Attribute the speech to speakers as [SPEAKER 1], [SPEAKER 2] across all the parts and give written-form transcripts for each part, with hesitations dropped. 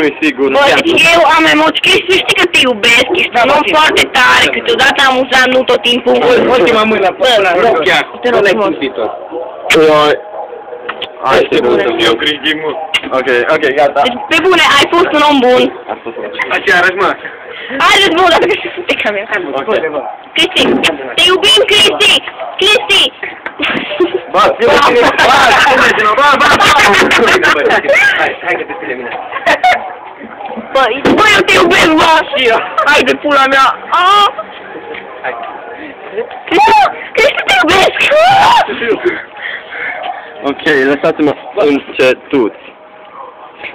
[SPEAKER 1] Nu-i sigur.
[SPEAKER 2] Bă, deci eu am emoții, Cristi, știi că te iubesc, ești un om foarte tare, câteodată amuzant, nu tot timpul.
[SPEAKER 3] Ultima mână, până la rog, chiar.
[SPEAKER 2] Te rog frumos.
[SPEAKER 1] Hai, eu Cristi, mă. Ok, gata.
[SPEAKER 2] Deci, pe bune, ai fost un om bun.
[SPEAKER 3] Așa arăți, mă.
[SPEAKER 2] Haideți, bă, dacă se fute ca mea. Cristi, te iubim, Cristi! Cristi!
[SPEAKER 1] Ba,
[SPEAKER 3] Hai că te spune mine.
[SPEAKER 2] Bă, eu te iubesc, bă! Și eu. Hai de pula mea!
[SPEAKER 3] Hai.
[SPEAKER 2] Cristi, te iubesc!
[SPEAKER 1] Ok, lăsați-mă încetut.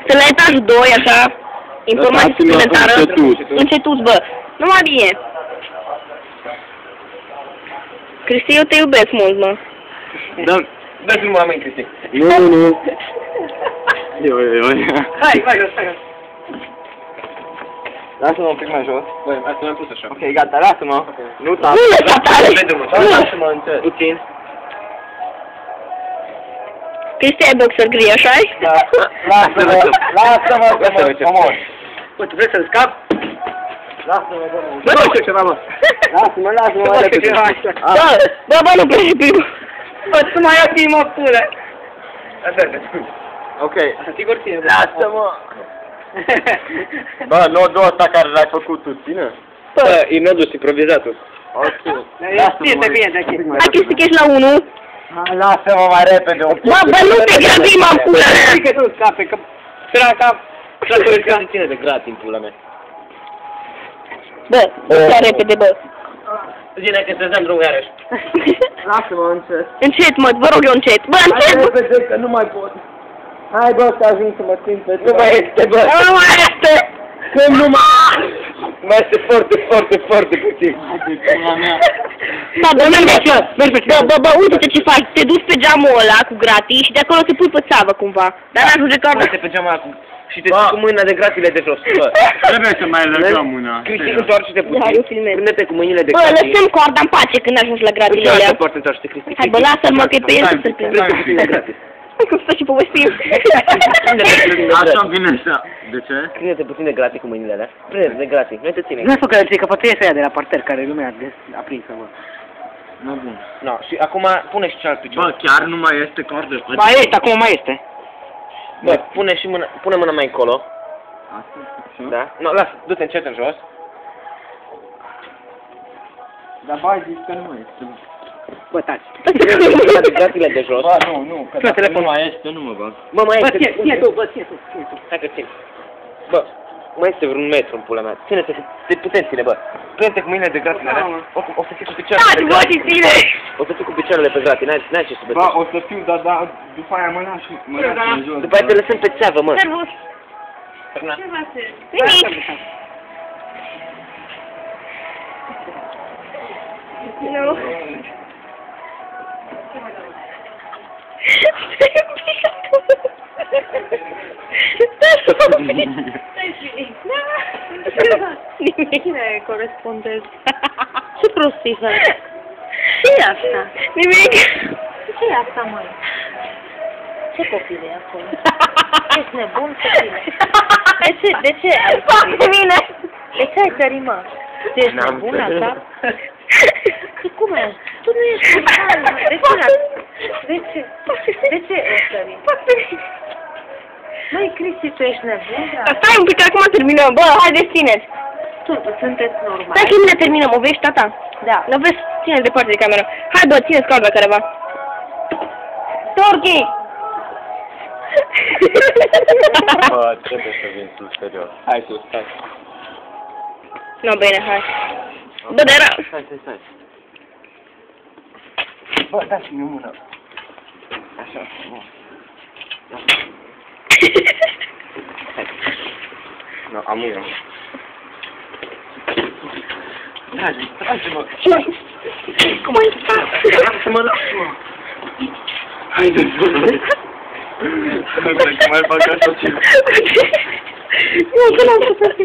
[SPEAKER 2] Să la etajul 2, așa, informații suplimentară. Încetut, bă. Numai bine. Cristi, eu te iubesc mult, mă.
[SPEAKER 3] Dă-ți numai mâini, Cristi.
[SPEAKER 1] Nu.
[SPEAKER 3] Hai, jos.
[SPEAKER 1] Lasă-mă un pic mai jos.
[SPEAKER 3] Băi, asta mi-am pus așa.
[SPEAKER 1] Ok, gata, lasă-mă. Nu
[SPEAKER 2] Nu lăsa tare!
[SPEAKER 1] Lasă-mă încet.
[SPEAKER 3] Puțin.
[SPEAKER 2] Cristi, ai boxer gri, așa-i?
[SPEAKER 1] Lasă-mă, frumos.
[SPEAKER 3] Bă, tu vrei să-l scapi?
[SPEAKER 1] Lasă-mă,
[SPEAKER 3] Bă, nu știu ceva, mă.
[SPEAKER 1] Lasă-mă,
[SPEAKER 2] Bă, nu pleci primul.
[SPEAKER 3] Bă, tu mai ia timp, mă, pule. Așa,
[SPEAKER 1] Ok.
[SPEAKER 3] sigur ține.
[SPEAKER 1] Lasă-mă. Bă, nodul ăsta care l-ai făcut tu, ține?
[SPEAKER 3] Bă, e nodul improvizatul.
[SPEAKER 1] Ok.
[SPEAKER 3] Este bine de aici.
[SPEAKER 2] Hai, Cristi, că ești la 1.
[SPEAKER 1] Lasă-mă mai repede.
[SPEAKER 2] Bă, nu te grăbi, mă, pula mea!
[SPEAKER 3] Știi că tu scape, că săraca se ține de gratis, pula mea.
[SPEAKER 2] Bă, stai repede, bă.
[SPEAKER 3] Zine că să-ți dăm drumul iarăși.
[SPEAKER 1] Lasă-mă încet.
[SPEAKER 2] Încet, mă, vă rog eu încet. Bă, încet, bă!
[SPEAKER 1] repede, că nu mai pot. Hai, bă, să ajung să mă simt pe
[SPEAKER 3] Nu mai este, bă.
[SPEAKER 2] Nu mai este!
[SPEAKER 1] Cum nu mai...
[SPEAKER 3] Mai este foarte puțin.
[SPEAKER 2] Da, bă, bă, uite-te ce faci. Te duci pe geamul ăla cu gratii și de acolo te pui pe țavă, cumva. Dar n-ajunge corda.
[SPEAKER 3] Uite pe geama acum. Și te ții cu mâna de gratile de jos, bă.
[SPEAKER 1] Trebuie să mai lăsăm una.
[SPEAKER 3] Cristi, întoarce-te
[SPEAKER 2] Da,
[SPEAKER 3] puțin.
[SPEAKER 2] eu filmez.
[SPEAKER 3] Prinde-te cu mâinile de
[SPEAKER 2] Bă,
[SPEAKER 3] gratii.
[SPEAKER 2] lăsăm corda în pace când ajungi la gratile alea.
[SPEAKER 3] Întoarce-te, Cristi.
[SPEAKER 2] Hai, bă, lasă-l, mă, că e pe el să-l prind. Cum stă și povestim.
[SPEAKER 1] Așa vine așa. De ce?
[SPEAKER 3] Prinde-te puțin de gratii cu mâinile alea. Prinde-te de gratii. Noi te ținem.
[SPEAKER 4] Nu fă că ți-ai căpătăie să ia de la parter, care lumea a aprinsă, mă.
[SPEAKER 1] Nu, bun.
[SPEAKER 3] No, și acum pune și cealalt picior.
[SPEAKER 1] Bă, chiar nu mai este cordă?
[SPEAKER 4] Mai este, acum mai este.
[SPEAKER 3] Bă, pune mâna mai încolo.
[SPEAKER 1] Asta?
[SPEAKER 3] Da? No, lasă, du-te încet în jos.
[SPEAKER 1] Dar bai, zici că nu mai este.
[SPEAKER 4] Bă, taci.
[SPEAKER 3] Mâna de gratile de jos.
[SPEAKER 1] Bă, nu, că dacă nu mai este, nu mă bag.
[SPEAKER 3] Bă, mai
[SPEAKER 4] Bă,
[SPEAKER 3] este...
[SPEAKER 4] ție tu, bă, ție tu.
[SPEAKER 3] Hai că țin. Bă, mai este vreun metru în pula mea. Ține-te, te putem ține, bă. Prinde-te cu mâinile de gratile alea. O să fii cu picioarele pe
[SPEAKER 2] Taci, bă, și ține!
[SPEAKER 3] O să fii cu picioarele pe gratii, n-ai ce să
[SPEAKER 1] Bă,
[SPEAKER 3] beți.
[SPEAKER 1] o să fiu, dar după aia mă lași în jos.
[SPEAKER 3] După aia te lăsăm pe țeavă, mă.
[SPEAKER 2] Servus! Nimic! Nu. Nimic.
[SPEAKER 5] Cine corespondez? Ce prostii faci? Ce e asta?
[SPEAKER 2] Nimic.
[SPEAKER 5] Ce e asta, măi? Ce copil e acolo? Ești nebun, copile? De ce ai
[SPEAKER 2] Fac de mine!
[SPEAKER 5] De ce ai sărit, mă? Tu ești nebun, așa? Și cum e? Tu nu ești nebun, mă. De ce? De ce ai sărit?
[SPEAKER 2] Fac de mine!
[SPEAKER 5] Măi, Cristi, tu ești nebun, da?
[SPEAKER 2] Stai un pic, acum terminăm. Bă, haideți, țineți!
[SPEAKER 5] Sunteți normal.
[SPEAKER 2] Stai că mine terminăm, o vezi, tata?
[SPEAKER 5] Da.
[SPEAKER 2] Nu vezi, ține departe de cameră. Hai, bă, țineți corda careva. Torchi!
[SPEAKER 1] Bă, trebuie să vin sus, serios. Hai sus, stai.
[SPEAKER 2] No, bine, hai. Bă, dar era...
[SPEAKER 1] Stai. Bă, dați-mi o mână. Așa, bun. Nu, am mână. Trage-mă.
[SPEAKER 2] Cum ai stat?
[SPEAKER 1] Lasă-mă, lasă-mă. Haide-mă. Hai, mai fac așa ceva.
[SPEAKER 2] Nu, că n-am putut.